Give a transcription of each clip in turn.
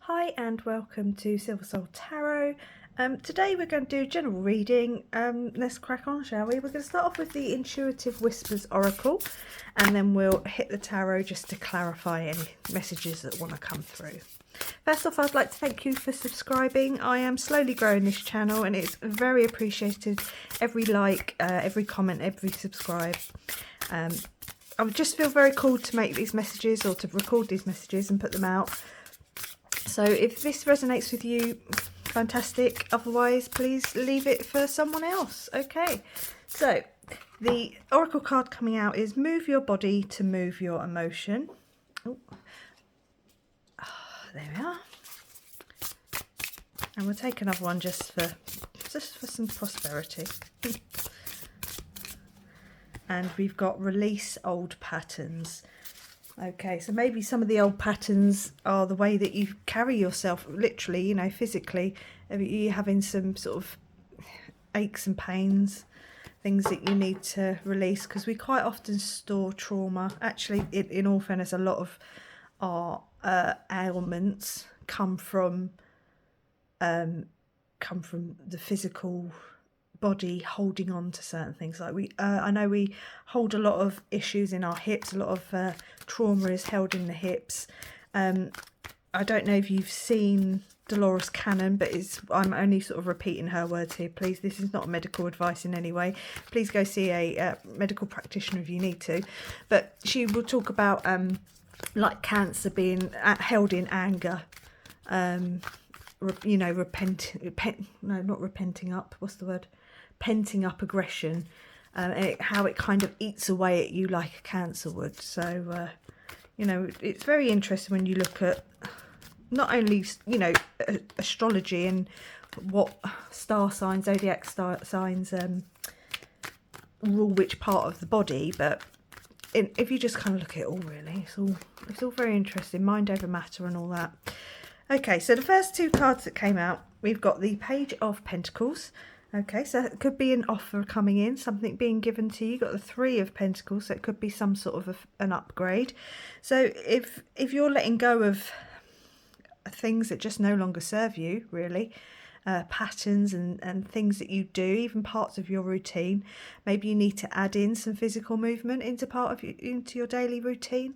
Hi and welcome to Silver Soul Tarot. Today we're going to do general reading. Let's crack on, shall we? We're going to start off with the Intuitive Whispers Oracle, and then we'll hit the tarot just to clarify any messages that want to come through. First off, I'd like to thank you for subscribing. I am slowly growing this channel and it's very appreciated. Every like, every comment, every subscribe. I would just feel very cool to make these messages or to record these messages and put them out. So if this resonates with you, fantastic. Otherwise, please leave it for someone else. Okay, so the oracle card coming out is Move Your Body to Move Your Emotion. Oh, there we are. And we'll take another one just for some prosperity. And we've got Release Old Patterns. Okay, so maybe some of the old patterns are the way that you carry yourself, literally, you know, physically. You're having some sort of aches and pains, things that you need to release, because we quite often store trauma. Actually, in all fairness, a lot of our ailments come from the physical body holding on to certain things. Like I know we hold a lot of issues in our hips. A lot of trauma is held in the hips. I don't know if you've seen Dolores Cannon, but I'm only sort of repeating her words here. Please, this is not medical advice in any way. Please go see a medical practitioner if you need to. But she will talk about like cancer being held in anger. You know, penting up aggression, how it kind of eats away at you like a cancer would. So, you know, it's very interesting when you look at not only, you know, astrology and what star signs, zodiac signs rule which part of the body, but if you just kind of look at it all, really, it's all very interesting, mind over matter and all that. Okay, so the first two cards that came out, we've got the Page of Pentacles. Okay, so it could be an offer coming in, something being given to you. You've got the Three of Pentacles, so it could be some sort of an upgrade. So if you're letting go of things that just no longer serve you, really, patterns and things that you do, even parts of your routine, maybe you need to add in some physical movement into your daily routine.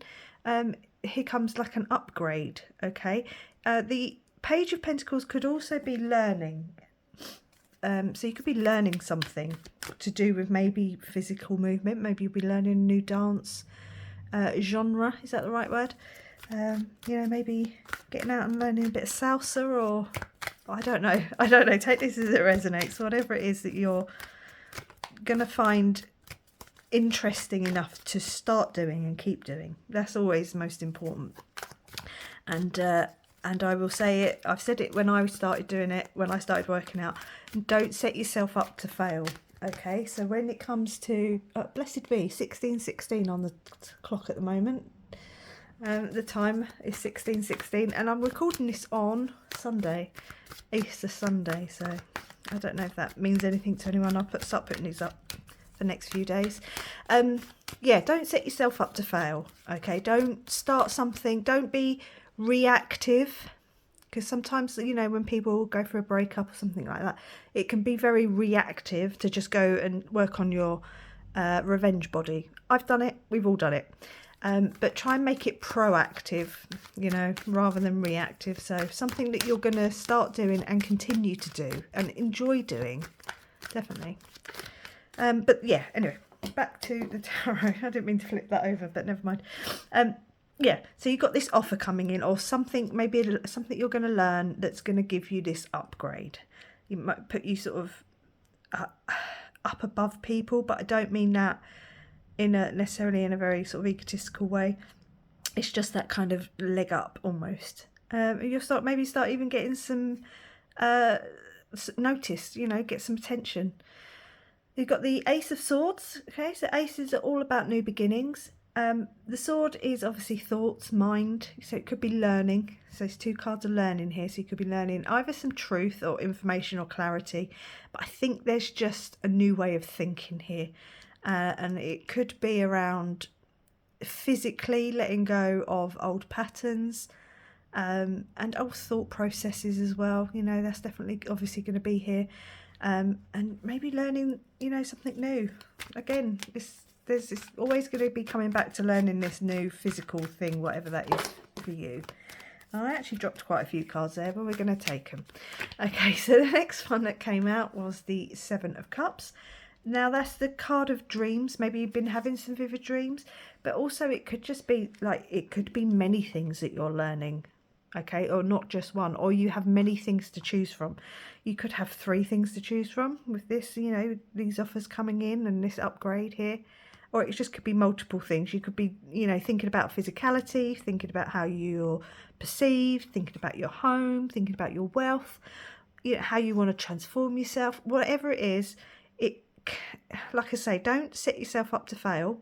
Here comes like an upgrade. Okay, the Page of Pentacles could also be learning. So you could be learning something to do with maybe physical movement. Maybe you'll be learning a new dance genre. Is that the right word? You know, maybe getting out and learning a bit of salsa, or I don't know. Take this as it resonates. Whatever it is that you're going to find interesting enough to start doing and keep doing. That's always most important. And I will say it, I've said it when I started doing it, when I started working out, don't set yourself up to fail. Okay, so when it comes to, blessed be, 16:16 on the clock at the moment. The time is 16:16 and I'm recording this on Sunday, Easter Sunday, so I don't know if that means anything to anyone. I'll start putting these up the next few days. Yeah, don't set yourself up to fail. Okay, don't start something, don't be reactive, because sometimes, you know, when people go for a breakup or something like that, it can be very reactive to just go and work on your revenge body. I've done it, we've all done it, but try and make it proactive, you know, rather than reactive. So something that you're going to start doing and continue to do and enjoy doing, definitely. But yeah, anyway, back to the tarot. I didn't mean to flip that over, but never mind. Yeah, so you've got this offer coming in, or something, maybe something you're going to learn that's going to give you this upgrade. It might put you sort of up above people, but I don't mean that necessarily in a very sort of egotistical way. It's just that kind of leg up almost. You'll start even getting some notice, you know, get some attention. You've got the Ace of Swords. Okay, so aces are all about new beginnings. The sword is obviously thoughts, mind, so it could be learning. So there's two cards of learning here, so you could be learning either some truth or information or clarity, but I think there's just a new way of thinking here, and it could be around physically letting go of old patterns, and also thought processes as well. You know, that's definitely obviously going to be here, and maybe learning, you know, something new. Again, there's always going to be coming back to learning this new physical thing, whatever that is for you. I actually dropped quite a few cards there, but we're going to take them. Okay, so the next one that came out was the Seven of Cups. Now that's the card of dreams. Maybe you've been having some vivid dreams, but also it could just be like, it could be many things that you're learning, okay, or not just one, or you have many things to choose from. You could have 3 things to choose from with this, you know, these offers coming in and this upgrade here. Or it just could be multiple things. You could be, you know, thinking about physicality, thinking about how you're perceived, thinking about your home, thinking about your wealth, you know, how you want to transform yourself. Whatever it is, it, like I say, don't set yourself up to fail.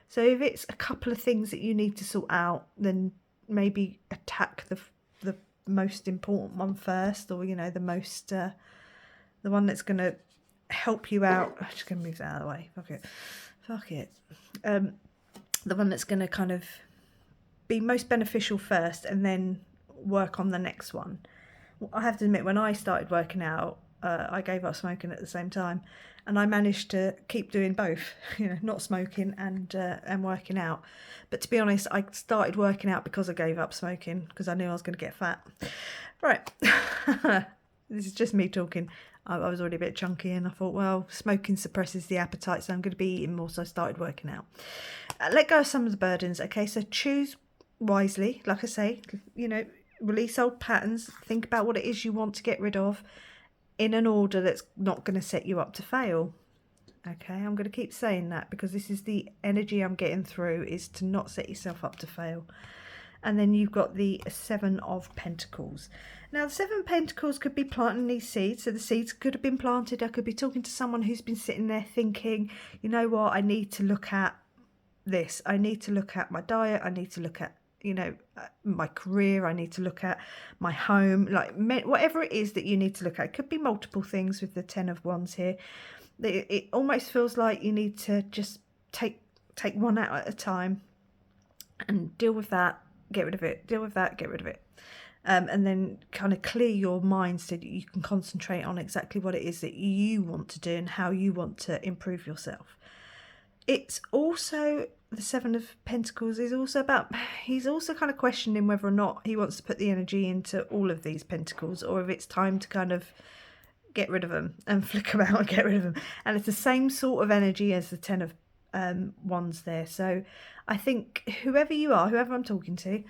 So if it's a couple of things that you need to sort out, then maybe attack the most important one first, or, you know, the most, the one that's going to help you out. I'm just going to move that out of the way. Fuck it. The one that's going to kind of be most beneficial first, and then work on the next one. I have to admit, when I started working out, I gave up smoking at the same time, and I managed to keep doing both, you know, not smoking and working out. But to be honest, I started working out because I gave up smoking, because I knew I was going to get fat. Right. This is just me talking. I was already a bit chunky, and I thought, well, smoking suppresses the appetite, so I'm going to be eating more, so I started working out. Let go of some of the burdens, okay? So choose wisely, like I say, you know, release old patterns, think about what it is you want to get rid of in an order that's not going to set you up to fail. Okay, I'm going to keep saying that because this is the energy I'm getting through, is to not set yourself up to fail. And then you've got the Seven of Pentacles. Now, the Seven of Pentacles could be planting these seeds. So the seeds could have been planted. I could be talking to someone who's been sitting there thinking, you know what, I need to look at this. I need to look at my diet. I need to look at, you know, my career. I need to look at my home. Like, whatever it is that you need to look at. It could be multiple things with the Ten of Wands here. It almost feels like you need to just take one out at a time and deal with that. Get rid of it, deal with that, get rid of it. And then kind of clear your mind so that you can concentrate on exactly what it is that you want to do and how you want to improve yourself. It's also, the Seven of Pentacles is also about, he's also kind of questioning whether or not he wants to put the energy into all of these pentacles, or if it's time to kind of get rid of them and flick them out and get rid of them. And it's the same sort of energy as the Ten of Wands there. So I think whoever you are, whoever I'm talking to,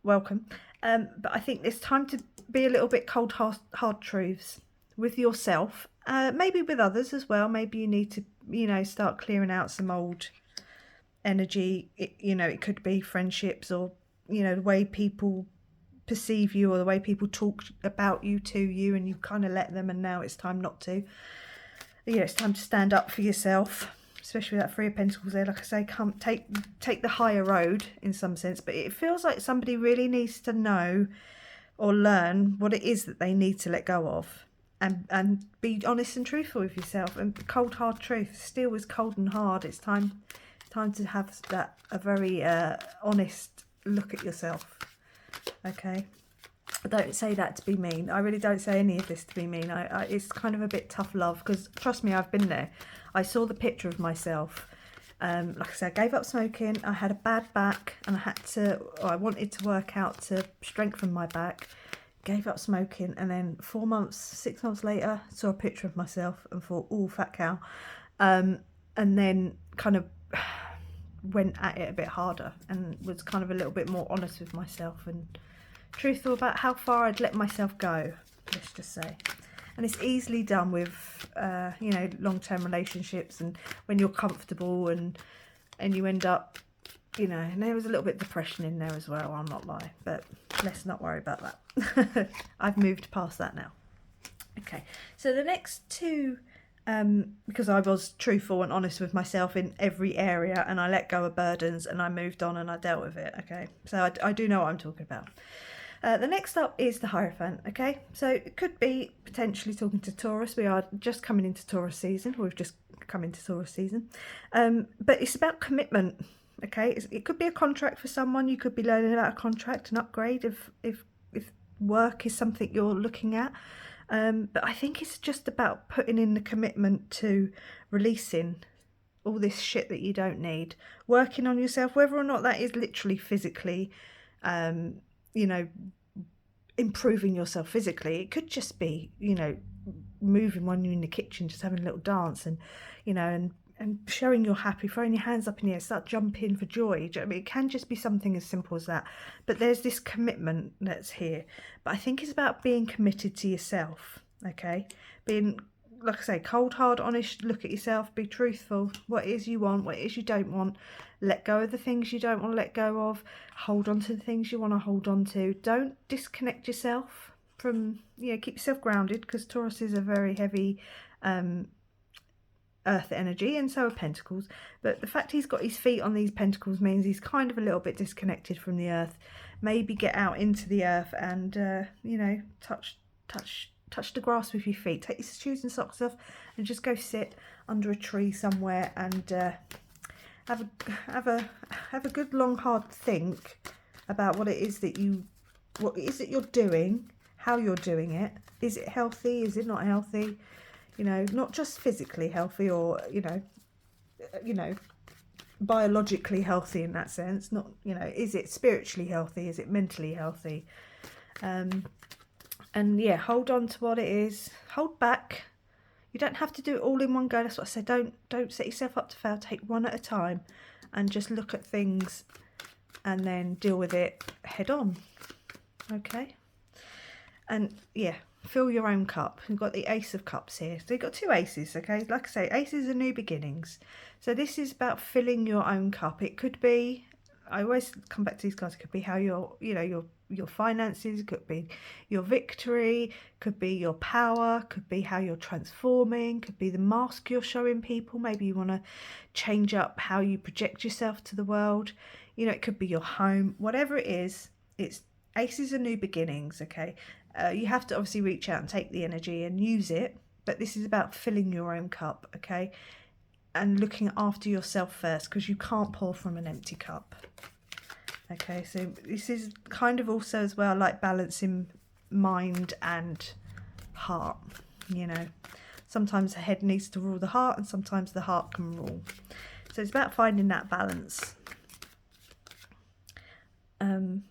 welcome. But I think it's time to be a little bit cold, hard truths with yourself, maybe with others as well. Maybe you need to, you know, start clearing out some old energy. You know, it could be friendships, or, you know, the way people perceive you, or the way people talk about you to you, and you kind of let them, and now it's time not to. Yeah, it's time to stand up for yourself, especially with that Three of Pentacles there. Like I say, come take the higher road in some sense, but it feels like somebody really needs to know or learn what it is that they need to let go of, and be honest and truthful with yourself. And cold hard truth, steel is cold and hard. It's time to have that, a very honest look at yourself. Okay, I don't say that to be mean. I really don't say any of this to be mean. It's kind of a bit tough love, because trust me, I've been there. I saw the picture of myself. Like I said, I gave up smoking. I had a bad back, and I wanted to work out to strengthen my back. Gave up smoking, and then 6 months later, saw a picture of myself and thought, oh, fat cow. And then kind of went at it a bit harder, and was kind of a little bit more honest with myself and truthful about how far I'd let myself go, let's just say. And it's easily done with, you know, long-term relationships, and when you're comfortable and you end up, you know, and there was a little bit of depression in there as well, I'll not lie, but let's not worry about that. I've moved past that now. Okay, so the next two, because I was truthful and honest with myself in every area, and I let go of burdens, and I moved on and I dealt with it, okay? So I do know what I'm talking about. The next up is the Hierophant, okay? So it could be potentially talking to Taurus. We are just coming into Taurus season. We've just come into Taurus season. But it's about commitment, okay? It could be a contract for someone. You could be learning about a contract, an upgrade if work is something you're looking at. But I think it's just about putting in the commitment to releasing all this shit that you don't need, working on yourself, whether or not that is literally physically, you know, improving yourself physically. It could just be, you know, moving when you're in the kitchen, just having a little dance and, you know, and showing you're happy, throwing your hands up in the air, start jumping for joy. Do you know what I mean? It can just be something as simple as that. But there's this commitment that's here. But I think it's about being committed to yourself, okay? Being, like I say, cold, hard, honest, look at yourself, be truthful. What it is you want, what it is you don't want. Let go of the things you don't want to let go of. Hold on to the things you want to hold on to. Don't disconnect yourself from, you know, keep yourself grounded, because Taurus is a very heavy earth energy, and so are pentacles. But the fact he's got his feet on these pentacles means he's kind of a little bit disconnected from the earth. Maybe get out into the earth and you know, touch the grass with your feet. Take your shoes and socks off and just go sit under a tree somewhere and have a good long hard think about what it is that you're doing, how you're doing it. Is it healthy? Is it not healthy? You know, not just physically healthy, or you know, biologically healthy in that sense. Not, you know, is it spiritually healthy? Is it mentally healthy? And yeah, hold on to what it is. Hold back. You don't have to do it all in one go. That's what I say. Don't set yourself up to fail. Take one at a time, and just look at things, and then deal with it head on. Okay. And yeah, fill your own cup. You've got the Ace of Cups here. So you've got two aces, okay? Like I say, aces are new beginnings. So this is about filling your own cup. It could be, I always come back to these cards, it could be how your finances, could be your victory, could be your power, could be how you're transforming, could be the mask you're showing people. Maybe you want to change up how you project yourself to the world. You know, it could be your home. Whatever it is, it's aces are new beginnings, okay? You have to obviously reach out and take the energy and use it, but this is about filling your own cup, okay? And looking after yourself first, because you can't pour from an empty cup. Okay, so this is kind of also as well like balancing mind and heart, you know. Sometimes the head needs to rule the heart, and sometimes the heart can rule. So it's about finding that balance.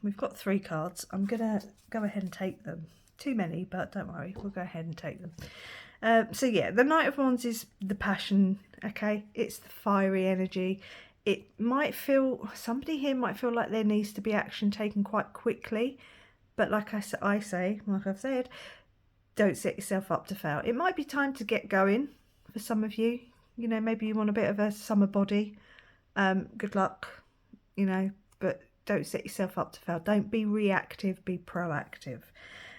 We've got 3 cards. I'm going to go ahead and take them. Too many, but don't worry. We'll go ahead and take them. So yeah, the Knight of Wands is the passion, okay? It's the fiery energy. It might feel, somebody here might feel like there needs to be action taken quite quickly. But like like I've said, don't set yourself up to fail. It might be time to get going for some of you. You know, maybe you want a bit of a summer body. Good luck, you know, but don't set yourself up to fail. Don't be reactive, be proactive.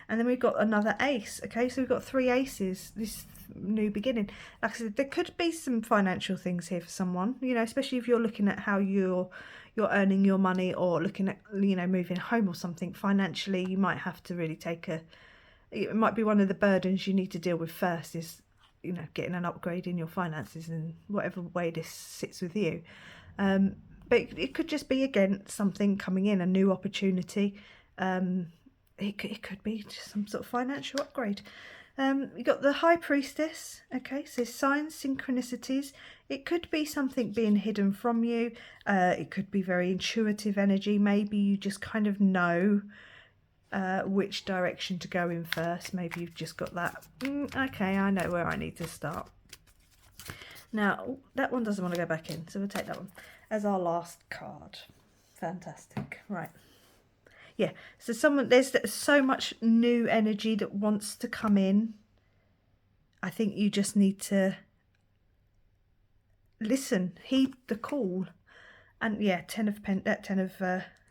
And then we've got another ace, okay? So we've got 3 aces, this new beginning. Like I said, there could be some financial things here for someone, you know, especially if you're looking at how you're earning your money, or looking at, you know, moving home or something. Financially, you might have to really it might be one of the burdens you need to deal with first is, you know, getting an upgrade in your finances in whatever way this sits with you. But it could just be, again, something coming in, a new opportunity. It could be just some sort of financial upgrade. You got the High Priestess, okay, so signs, synchronicities. It could be something being hidden from you. It could be very intuitive energy. Maybe you just kind of know which direction to go in first. Maybe you've just got that, okay, I know where I need to start. Now, that one doesn't want to go back in, so we'll take that one as our last card. Fantastic. Right. Yeah, so there's so much new energy that wants to come in. I think you just need to listen, heed the call. And yeah, 10 of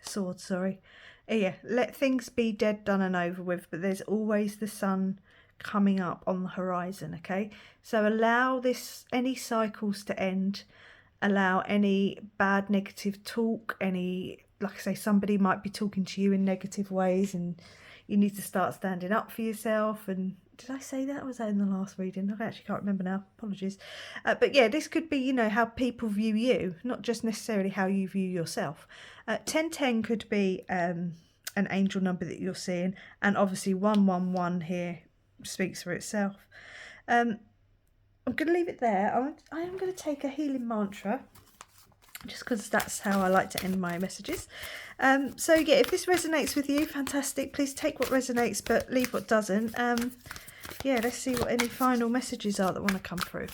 Swords, sorry. Yeah, let things be dead, done and over with, but there's always the sun coming up on the horizon, okay? So allow any cycles to end. Allow any bad negative talk, any like I say, somebody might be talking to you in negative ways, and you need to start standing up for yourself. And did I say that? Or was that in the last reading? I actually can't remember now. Apologies. But yeah, this could be, you know, how people view you, not just necessarily how you view yourself. 1010 could be an angel number that you're seeing, and obviously 111 here speaks for itself. I'm going to leave it there. I am going to take a healing mantra, just because that's how I like to end my messages. So yeah, if this resonates with you, fantastic. Please take what resonates, but leave what doesn't. Yeah, let's see what any final messages are that want to come through.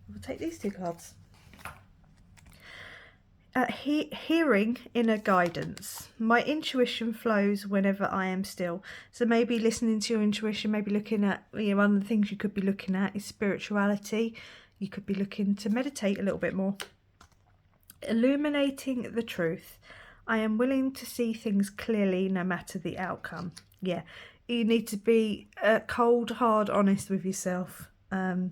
We'll take these two cards. Hearing inner guidance. My intuition flows whenever I am still. So maybe listening to your intuition, maybe looking at, you know, one of the things you could be looking at is spirituality. You could be looking to meditate a little bit more. Illuminating the truth. I am willing to see things clearly no matter the outcome. Yeah, you need to be cold, hard, honest with yourself, and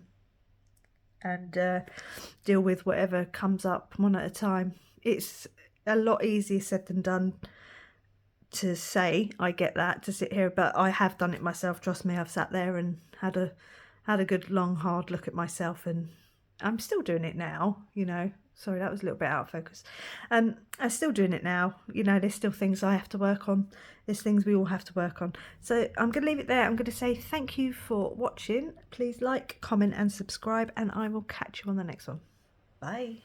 deal with whatever comes up one at a time. It's a lot easier said than done to say, I get that, to sit here, but I have done it myself. Trust me, I've sat there and had a good long hard look at myself, and I'm still doing it now, you know. Sorry, that was a little bit out of focus. I'm still doing it now. You know, there's still things I have to work on. There's things we all have to work on. So I'm going to leave it there. I'm going to say thank you for watching. Please like, comment and subscribe, and I will catch you on the next one. Bye.